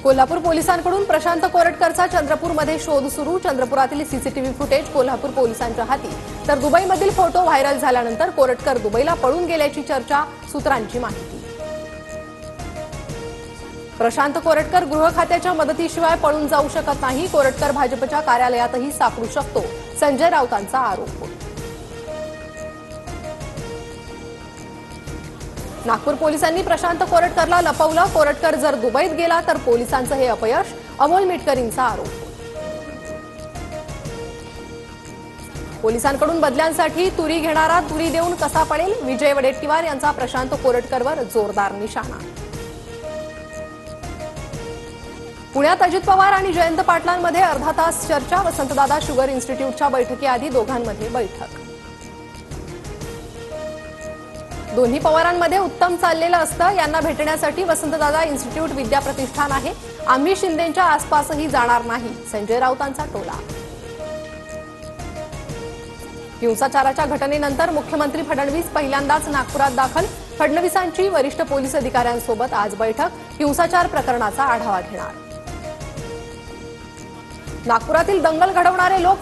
कोल्हापूर पोलिसांकडून प्रशांत कोरटकरचा चंद्रपूरमध्ये शोध सुरू। चंद्रपुरातील सीसीटीव्ही फुटेज कोल्हापूर पोलिसांच्या हाती, तर दुबईमधील फोटो व्हायरल झाल्यानंतर कोरटकर दुबईला पळून गेल्याची चर्चा, सूत्रांची माहिती। प्रशांत कोरटकर गृह खात्याच्या मदतीशिवाय पळून जाऊ शकत नाही। कोरटकर भाजपच्या कार्यालयातही सापडू शकतो, संजय राऊतांचा आरोप। नागपूर पोलिसांनी प्रशांत कोरटकरला लपवलं। कोरटकर जर दुबईत गेला तर पोलिसांचं हे अपयश, अमोल मिटकरींचा आरोप। पोलिसांकडून बदल्यांसाठी तुरी घेणारा तुरी देऊन कसा पडेल, विजय वडेट्टीवार यांचा प्रशांत कोरटकरवर जोरदार निशाणा। पुण्यात अजित पवार आणि जयंत पाटलांमध्ये अर्धा तास चर्चा। वसंतदादा शुगर इन्स्टिट्यूटच्या बैठकीआधी दोघांमध्ये बैठक। दोन्ही पवारांमध्ये उत्तम चाललेलं असतं। यांना भेटण्यासाठी वसंतदादा इन्स्टिट्यूट विद्याप्रतिष्ठान आहे। आम्ही शिंदेंच्या आसपासही जाणार नाही, संजय राऊतांचा टोला। हिंसाचाराच्या घटनेनंतर मुख्यमंत्री फडणवीस पहिल्यांदाच नागपुरात दाखल। फडणवीसांची वरिष्ठ पोलीस अधिकाऱ्यांसोबत आज बैठक, हिंसाचार प्रकरणाचा आढावा घेणार। नागपुरातील दंगल घडवणारे लोक